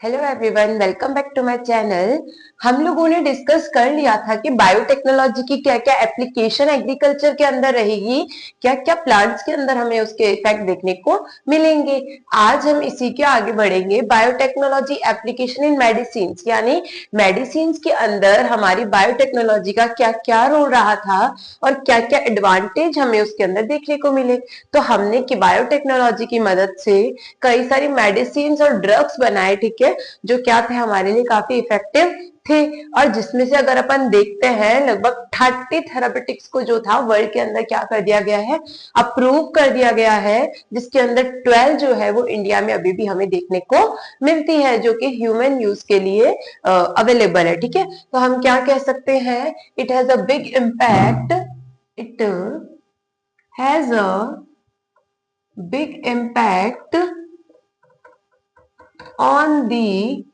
Hello everyone, welcome back to my channel. हम लोगों ने डिस्कस कर लिया था कि बायोटेक्नोलॉजी की क्या क्या एप्लीकेशन एग्रीकल्चर के अंदर रहेगी, क्या क्या प्लांट्स के अंदर हमें उसके इफेक्ट देखने को मिलेंगे। आज हम इसी के आगे बढ़ेंगे। बायोटेक्नोलॉजी एप्लीकेशन इन मेडिसिन, यानी मेडिसिन के अंदर हमारी बायोटेक्नोलॉजी का क्या क्या रोल रहा था और क्या क्या एडवांटेज हमें उसके अंदर देखने को मिले। तो हमने कि बायोटेक्नोलॉजी की मदद से कई सारी मेडिसिन और ड्रग्स बनाए, ठीक है, जो क्या थे हमारे लिए काफी इफेक्टिव थे। और जिसमें से अगर अपन देखते हैं लगभग 30 थेरापेटिक्स को जो था वर्ल्ड के अंदर क्या कर दिया गया है, अप्रूव कर दिया गया है, जिसके अंदर 12 जो है वो इंडिया में अभी भी हमें देखने को मिलती है, जो कि ह्यूमन यूज के लिए अवेलेबल है। ठीक है, तो हम क्या कह सकते हैं, it has a big impact, it has a big impact on the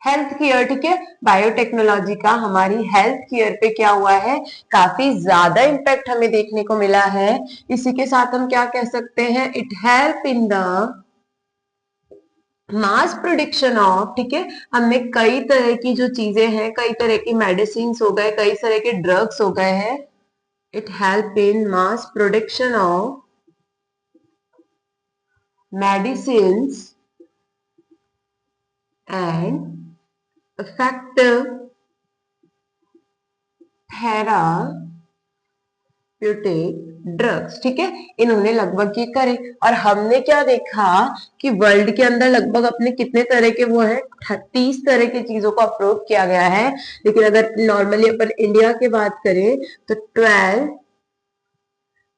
health care. ठीक है, बायोटेक्नोलॉजी का हमारी हेल्थ केयर पे क्या हुआ है, काफी ज्यादा इम्पैक्ट हमें देखने को मिला है। इसी के साथ हम क्या कह सकते हैं, it help in the mass production of, ठीक है, हमें कई तरह की जो चीजें हैं, कई तरह की मेडिसिन हो गए, कई तरह के ड्रग्स हो गए हैं। It help in mass production of medicine and effective therapeutic drugs. ठीक है, इन्होंने लगभग ये करे। और हमने क्या देखा कि वर्ल्ड के अंदर लगभग अपने कितने तरह के वो है, 30 तरह की चीजों को अप्रूव किया गया है। लेकिन अगर नॉर्मली अपन इंडिया की बात करें तो 12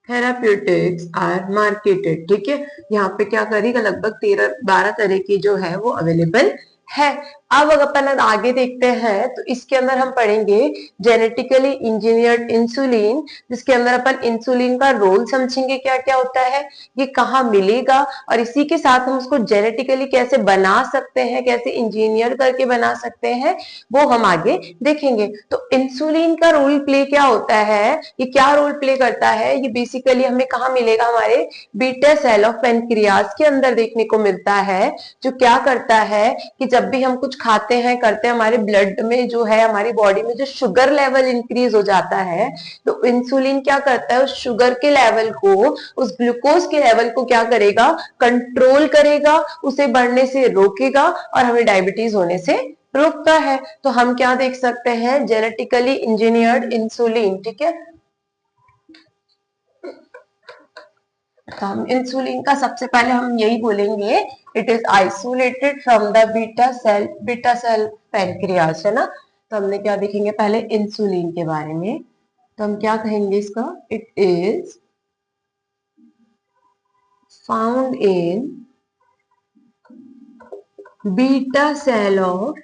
थेराप्यूटिक्स आर मार्केटेड। ठीक है, यहाँ पे क्या करेगा, लगभग 13-12 तरह की जो है वो अवेलेबल है। अब अगर अपन आगे देखते हैं तो इसके अंदर हम पढ़ेंगे जेनेटिकली इंजीनियर्ड इंसुलिन, जिसके अंदर अपन इंसुलिन का रोल समझेंगे, क्या क्या होता है, ये कहाँ मिलेगा, और इसी के साथ हम उसको जेनेटिकली कैसे बना सकते हैं, कैसे इंजीनियर करके बना सकते हैं, वो हम आगे देखेंगे। तो इंसुलिन का रोल प्ले क्या होता है, ये क्या रोल प्ले करता है, ये बेसिकली हमें कहाँ मिलेगा, हमारे बीटा सेल ऑफ पेनक्रियाज के अंदर देखने को मिलता है। जो क्या करता है कि जब भी हम कुछ खाते हैं करते हैं, हमारे ब्लड में जो है, हमारी बॉडी में जो शुगर लेवल इंक्रीज हो जाता है, तो इंसुलिन क्या करता है, उस शुगर के लेवल को, उस ग्लूकोज के लेवल को क्या करेगा, कंट्रोल करेगा, उसे बढ़ने से रोकेगा और हमें डायबिटीज होने से रोकता है। तो हम क्या देख सकते हैं, जेनेटिकली इंजीनियर्ड इंसुलिन। ठीक है, तो हम इंसुलिन का सबसे पहले हम यही बोलेंगे, it is isolated from the beta cell pancreas, है ना। तो हमने क्या देखेंगे पहले इंसुलिन के बारे में, तो हम क्या कहेंगे इसका, it is found in beta cell of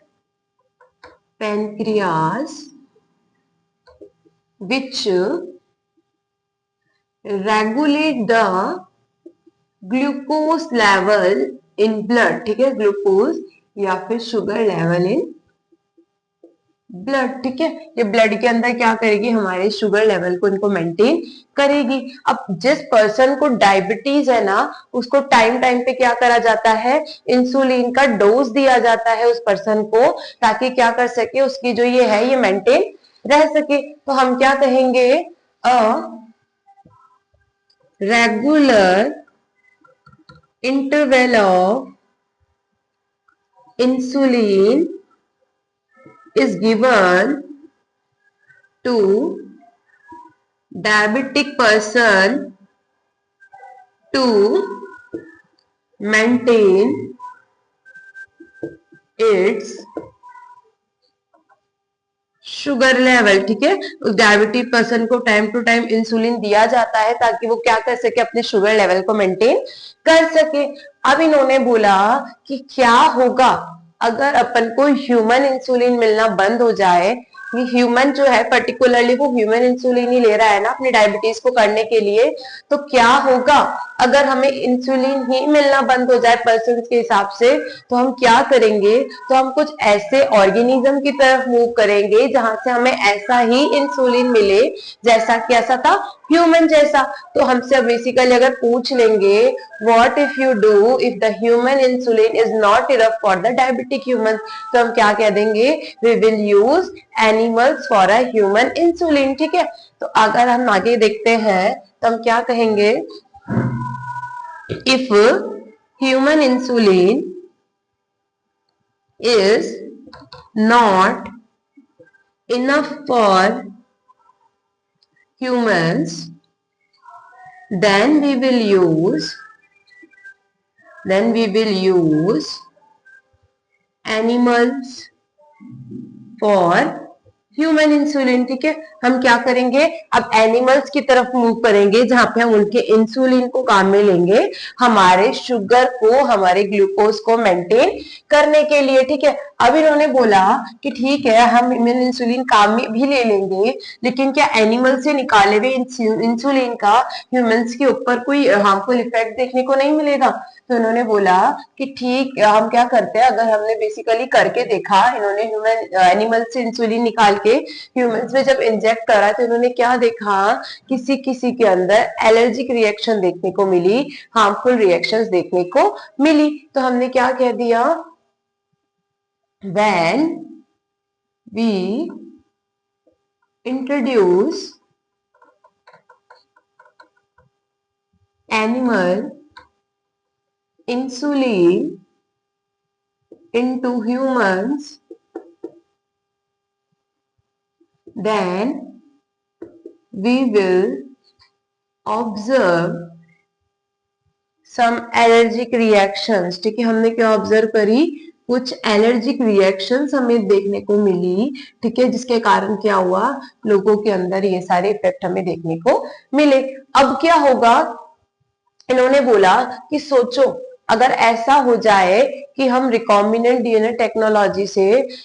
pancreas which regulate the glucose level in blood. ठीक है, ग्लूकोज या फिर शुगर लेवल इन ब्लड। ठीक है, ये ब्लड के अंदर क्या करेगी, हमारे शुगर लेवल को इनको मेंटेन करेगी। अब जिस पर्सन को डायबिटीज है ना, उसको टाइम टाइम पे क्या करा जाता है, इंसुलिन का डोज दिया जाता है उस पर्सन को, ताकि क्या कर सके, उसकी जो ये है ये मेंटेन रह सके। तो हम क्या कहेंगे, a regular interval of insulin is given to diabetic person to maintain its sugar level. ठीक है, उस डायबिटिक पर्सन को टाइम टू टाइम इंसुलिन दिया जाता है ताकि वो क्या कर सके, अपने शुगर लेवल को मेंटेन कर सके। अब इन्होंने बोला कि क्या होगा अगर अपन को ह्यूमन इंसुलिन मिलना बंद हो जाए, कि ह्यूमन जो है पर्टिकुलरली वो ह्यूमन इंसुलिन ही ले रहा है ना अपनी डायबिटीज को करने के लिए, तो क्या होगा अगर हमें इंसुलिन ही मिलना बंद हो जाए पर्सन के हिसाब से, तो हम क्या करेंगे, तो हम कुछ ऐसे ऑर्गेनिज्म की तरफ मूव करेंगे जहां से हमें ऐसा ही इंसुलिन मिले जैसा कि ऐसा था ह्यूमन जैसा। तो हमसे बेसिकली अगर पूछ लेंगे what if you do if the human insulin is not enough for the diabetic human, तो हम क्या कह देंगे, we will use animals for a human insulin. ठीक है, तो अगर हम आगे देखते हैं तो हम क्या कहेंगे, if human insulin is not enough for humans, then we will use animals for human insulin. ठीक है, हम क्या करेंगे, अब एनिमल्स की तरफ मूव करेंगे जहां पे हम उनके इंसुलिन को काम में लेंगे हमारे शुगर को, हमारे ग्लूकोज को मेंटेन करने के लिए। ठीक है, अब इन्होंने बोला कि ठीक है हम ह्यूमन इंसुलिन काम में भी ले लेंगे, लेकिन क्या एनिमल से निकाले हुए इंसुलिन का ह्यूमंस के ऊपर कोई हार्मफुल इफेक्ट देखने को नहीं मिलेगा। तो इन्होंने बोला कि ठीक हम क्या करते हैं, अगर हमने बेसिकली करके देखा, इन्होंने ह्यूमन एनिमल से इंसुलिन निकाल के ह्यूमंस में जब इंजेक्ट करा तो इन्होंने क्या देखा, किसी किसी के अंदर एलर्जिक रिएक्शन देखने को मिली, हार्मफुल रिएक्शंस देखने को मिली। तो हमने क्या कह दिया, when we introduce animal insulin into humans, then we will observe some allergic reactions। ठीक है, हमने क्या ऑब्जर्व करी, कुछ एलर्जिक रिएक्शंस हमें देखने को मिली। ठीक है, जिसके कारण क्या हुआ, लोगों के अंदर ये सारे इफेक्ट हमें देखने को मिले। अब क्या होगा, इन्होंने बोला कि सोचो अगर ऐसा हो जाए कि हम रिकॉम्बिनेंट डीएनए टेक्नोलॉजी से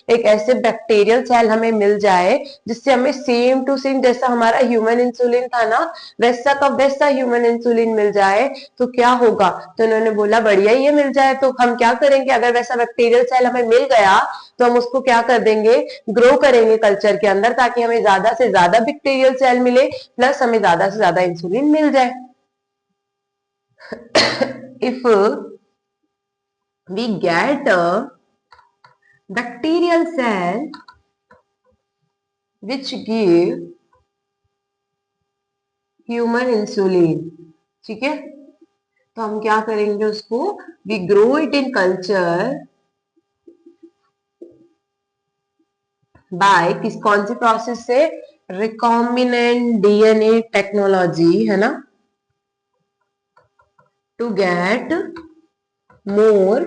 एक ऐसे बैक्टीरियल सेल हमें मिल जाए जिससे हमें सेम टू सेम जैसा हमारा ह्यूमन इंसुलिन था ना वैसा का वैसा ह्यूमन इंसुलिन मिल जाए, तो क्या होगा। तो इन्होंने बोला बढ़िया ये मिल जाए तो हम क्या करेंगे, अगर वैसा बैक्टीरियल सेल हमें मिल गया तो हम उसको क्या कर देंगे, ग्रो करेंगे कल्चर के अंदर, ताकि हमें ज्यादा से ज्यादा बैक्टीरियल सेल मिले प्लस हमें ज्यादा से ज्यादा इंसुलिन मिल जाए। if we get a bacterial cell which give human insulin, ठीक है, तो हम क्या करेंगे उसको, we grow it in culture by किस कौन सी प्रोसेस से, रिकॉम्बिनेंट डीएनए टेक्नोलॉजी है ना, to get more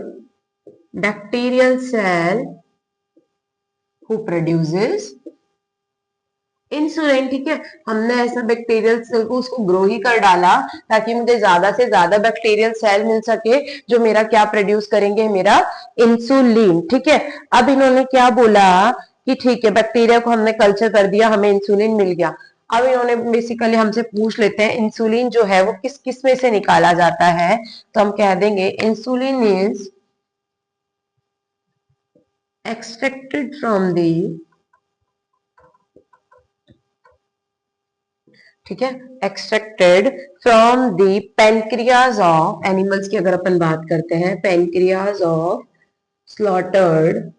bacterial cell who produces insulin. ठीक है, हमने ऐसा बैक्टीरियल सेल को उसको ग्रो ही कर डाला ताकि मुझे ज्यादा से ज्यादा बैक्टीरियल सेल मिल सके जो मेरा क्या प्रोड्यूस करेंगे, मेरा इंसुलिन। ठीक है, अब इन्होंने क्या बोला कि ठीक है बैक्टीरिया को हमने कल्चर कर दिया, हमें इंसुलिन मिल गया। अब इन्होंने बेसिकली हमसे पूछ लेते हैं इंसुलिन जो है वो किस किस में से निकाला जाता है, तो हम कह देंगे insulin is extracted from the, ठीक है, extracted from the pancreas of animals की अगर अपन बात करते हैं, pancreas of slaughtered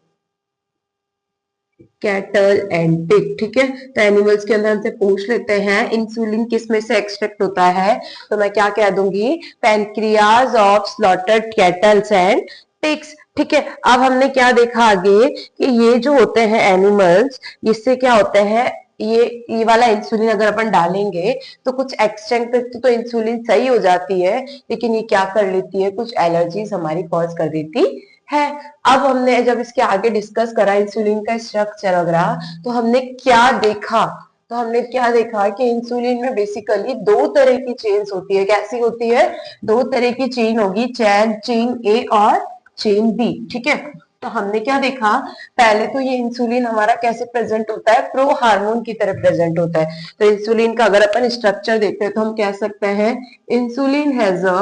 cattle and pig. ठीक है, तो एनिमल्स के अंदर हमसे पूछ लेते हैं इंसुलिन किस में से एक्सट्रैक्ट होता है, तो मैं क्या कह दूंगी, pancreas of slaughtered kettles and pigs. ठीक है, अब हमने क्या देखा आगे कि ये जो होते हैं एनिमल्स, इससे क्या होते हैं, ये वाला इंसुलिन अगर अपन डालेंगे तो कुछ एक्सटेंट तो इंसुलिन सही हो जाती है, लेकिन ये क्या कर लेती है, कुछ एलर्जीज हमारी कॉज कर देती है। अब हमने जब इसके आगे डिस्कस करा इंसुलिन का स्ट्रक्चर वगैरह, तो हमने क्या देखा, तो हमने क्या देखा कि इंसुलिन में बेसिकली दो तरह की चेन्स होती है। कैसी होती है, दो तरह की चेन होगी, चेन ए और चेन बी। ठीक है, तो हमने क्या देखा, पहले तो ये इंसुलिन हमारा कैसे प्रेजेंट होता है, प्रो हार्मोन की तरह प्रेजेंट होता है। तो इंसुलिन का अगर अपन स्ट्रक्चर देखते हैं तो हम कह सकते हैं insulin has a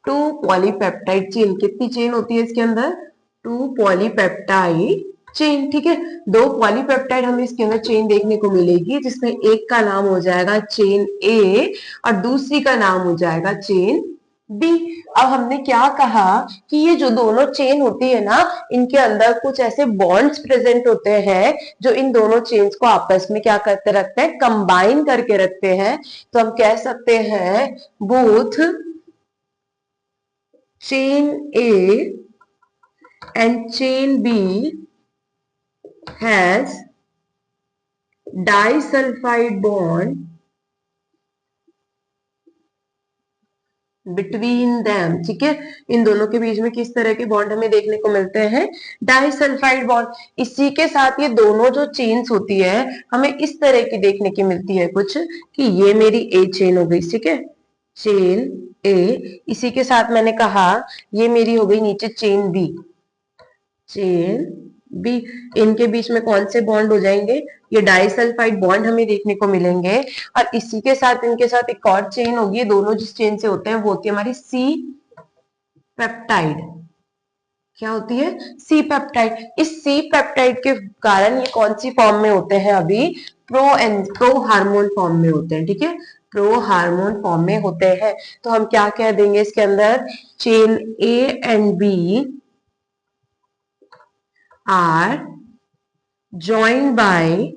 2 polypeptide chain. कितनी चेन होती है इसके अंदर, 2 पॉलीपेप्टाइड चेन। ठीक है, 2 पॉलीपेप्टाइड हमें इसके अंदर चेन देखने को मिलेगी, जिसमें एक का नाम हो जाएगा चेन ए और दूसरी का नाम हो जाएगा चेन बी। अब हमने क्या कहा कि ये जो दोनों चेन होती है ना, इनके अंदर कुछ ऐसे बॉन्ड्स प्रेजेंट होते हैं जो इन दोनों चेन्स को आपस में क्या करते रखते हैं, कंबाइन करके रखते हैं। तो हम कह सकते हैं both chain A and chain B has disulfide bond between them. ठीक है, इन दोनों के बीच में किस तरह के बॉन्ड हमें देखने को मिलते हैं, डाइसल्फाइड बॉन्ड। इसी के साथ ये दोनों जो चेन्स होती है हमें इस तरह की देखने की मिलती है कुछ, कि ये मेरी ए चेन हो गई, ठीक है, चेन ए। इसी के साथ मैंने कहा ये मेरी हो गई नीचे चेन बी, चेन बी। इनके बीच में कौन से बॉन्ड हो जाएंगे, ये डाइसल्फाइड बॉन्ड हमें देखने को मिलेंगे। और इसी के साथ इनके साथ एक और चेन होगी, दोनों जिस चेन से होते हैं वो होती है हमारी सी पेप्टाइड। क्या होती है, सी पेप्टाइड। इस सी पेप्टाइड के कारण ये कौन सी फॉर्म में होते हैं, अभी प्रो हार्मोन फॉर्म में होते हैं। ठीक है, प्रो हार्मोन फॉर्म में होते हैं। तो हम क्या कह देंगे इसके अंदर, chain A and B are joined by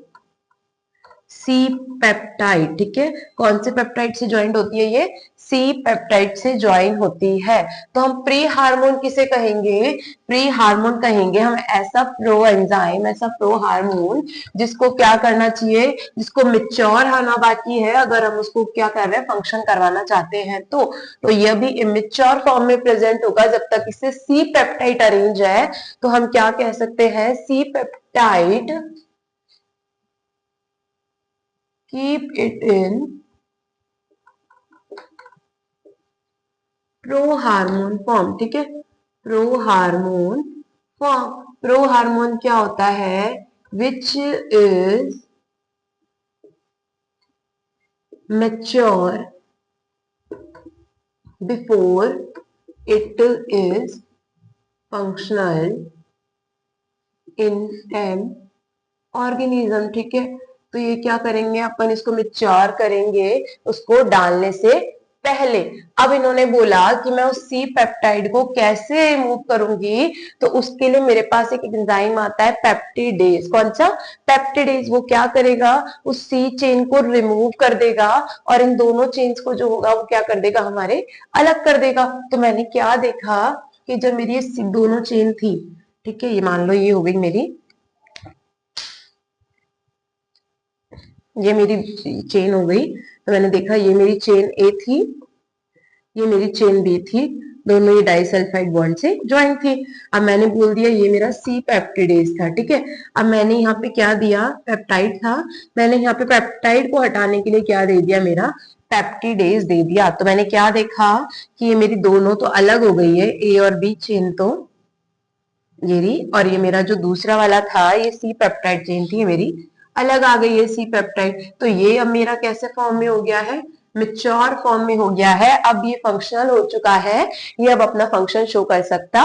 C peptide. ठीक है, कौन से पेप्टाइड से ज्वाइंट होती है, ये सी पेप्टाइड से ज्वाइन होती है। तो हम प्री हार्मोन किसे कहेंगे, प्री हार्मोन कहेंगे हम ऐसा प्रो एंजाइम, ऐसा प्रो हार्मोन जिसको क्या करना चाहिए, जिसको मिच्योर होना बाकी है, अगर हम उसको क्या कर रहे हैं, फंक्शन करवाना चाहते हैं तो यह भी इमेच्योर फॉर्म में प्रेजेंट होगा जब तक इससे सी पेप्टाइड अरेंज है। तो हम क्या कह सकते हैं, C peptide keep it in pro hormone form. ठीक है, pro hormone form. Pro hormone क्या होता है, which is mature before it is functional in an organism. ठीक है, तो ये क्या करेंगे अपन, इसको मिच्योर करेंगे उसको डालने से पहले। अब इन्होंने बोला कि मैं उस सी पेप्टाइड को कैसे रिमूव करूंगी, तो उसके लिए मेरे पास एक एंजाइम आता है पेप्टिडेज। कौन सा, पेप्टिडेज। वो क्या करेगा, उस सी चेन को रिमूव कर देगा और इन दोनों चेन्स को जो होगा वो क्या कर देगा, हमारे अलग कर देगा। तो मैंने क्या देखा कि जब मेरी ये दोनों चेन थी, ठीक है, ये मान लो ये हो गई मेरी, ये मेरी चेन हो गई। तो मैंने देखा ये मेरी चेन ए थी, ये मेरी चेन बी थी, दोनों ये डाइसल्फाइड बॉन्ड से ज्वाइन थी। अब मैंने बोल दिया ये मेरा सी पेप्टिडेज था। ठीक है, अब मैंने यहाँ पे क्या दिया, पेप्टाइड था, मैंने यहाँ पे पेप्टाइड को हटाने के लिए क्या दे दिया, मेरा पेप्टिडेज दे दिया। तो मैंने क्या देखा कि ये मेरी दोनों तो अलग हो गई है, ए और बी चेन तो ये रही, और ये मेरा जो दूसरा वाला था ये सी पेप्टाइड चेन थी, ये मेरी अलग आ गई है सी पेप्टाइड। तो ये अब मेरा कैसे फॉर्म में हो गया है, मिच्योर फॉर्म में हो गया है। अब ये फंक्शनल हो चुका है, ये अब अपना फंक्शन शो कर सकता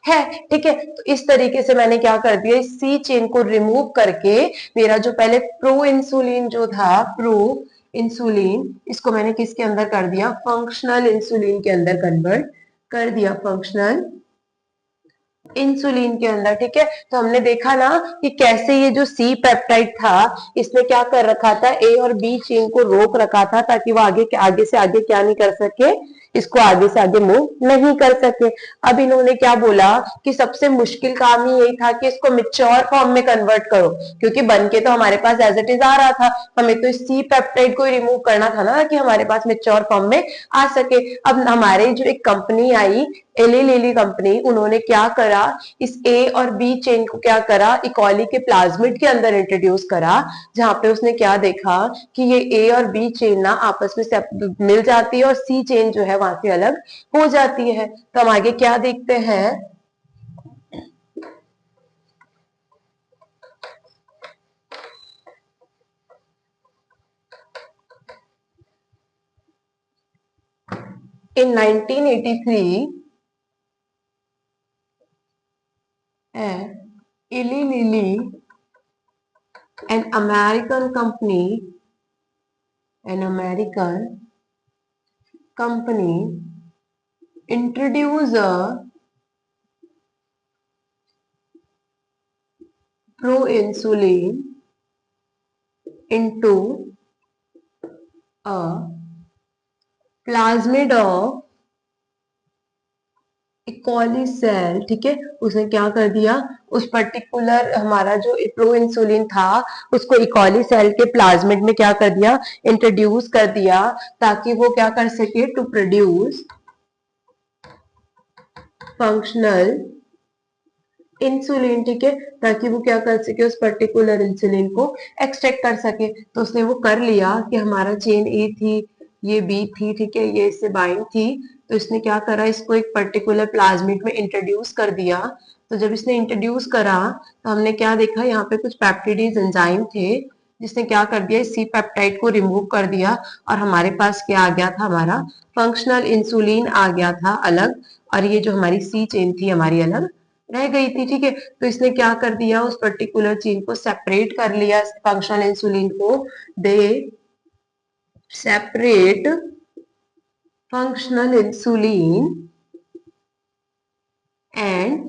है। ठीक है, तो इस तरीके से मैंने क्या कर दिया, इस सी चेन को रिमूव करके मेरा जो पहले प्रो इंसुलिन जो था, प्रो इंसुलिन, इसको मैंने किसके अंदर कर दिया, फंक्शनल इंसुलिन के अंदर कन्वर्ट कर दिया, फंक्शनल इंसुलिन के अंदर। ठीक है, तो हमने देखा ना कि कैसे ये जो सी पेप्टाइड था इसने क्या कर रखा था, ए और बी चेन को रोक रखा था ताकि वो आगे से आगे क्या नहीं कर सके, इसको आगे से आगे मूव नहीं कर सके। अब इन्होंने क्या बोला कि सबसे मुश्किल काम ही यही था कि इसको मिच्योर फॉर्म में कन्वर्ट करो, क्योंकि बन के तो हमारे पास एज इट इज आ रहा था, हमें तो इस सी पेप्टाइड को रिमूव करना था ना कि हमारे पास मिच्योर फॉर्म में आ सके। अब हमारे जो एक कंपनी आई एली लिली कंपनी, उन्होंने क्या करा, इस ए और बी चेन को क्या करा, इकोली के प्लाज्मिड के अंदर इंट्रोड्यूस करा, जहां पे उसने क्या देखा कि ये ए और बी चेन ना आपस में मिल जाती है और सी चेन जो है वहां से अलग हो जाती है। तो हम आगे क्या देखते हैं, in 1983 Eli Lilly, an American company introduced a proinsulin into a plasmid of E coli cell. ठीक है, उसने क्या कर दिया, उस पर्टिकुलर हमारा जो प्रो इंसुलिन था उसको इकोली सेल के प्लाज्मिड में क्या कर दिया, इंट्रोड्यूस कर दिया, ताकि वो क्या कर सके, टू प्रोड्यूस फंक्शनल इंसुलिन। ठीक है, ताकि वो क्या कर सके, उस पर्टिकुलर इंसुलिन को एक्सट्रैक्ट कर सके। तो उसने वो कर लिया कि हमारा चेन ए थी, ये बी थी, ठीक है, ये इससे बाइंड थी, तो इसने क्या करा, इसको एक पर्टिकुलर प्लाज्मिड में इंट्रोड्यूस कर दिया। तो जब इसने इंट्रोड्यूस करा तो हमने क्या देखा, यहाँ पे कुछ पेप्टिडेज एंजाइम थे, जिसने क्या कर दिया, सी पेप्टाइड को रिमूव कर दिया और हमारे पास क्या आ गया था, हमारा फंक्शनल इंसुलिन आ गया था अलग, और ये जो हमारी सी चेन थी हमारी अलग रह गई थी। ठीक है, तो इसने क्या कर दिया, उस पर्टिकुलर चेन को सेपरेट कर लिया, फंक्शनल इंसुलिन को। They separate functional insulin and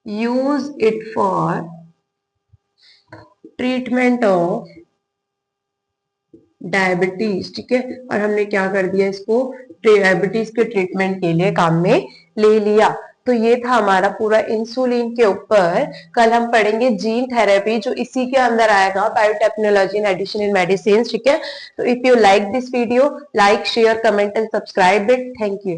use it for treatment of diabetes. ठीक है, और हमने क्या कर दिया, इसको डायबिटीज के ट्रीटमेंट के लिए काम में ले लिया। तो ये था हमारा पूरा इंसुलिन के ऊपर। कल हम पढ़ेंगे जीन थेरेपी, जो इसी के अंदर आएगा, biotechnology and addition in medicine. ठीक है, तो if you like this video, like share comment and subscribe it. Thank you.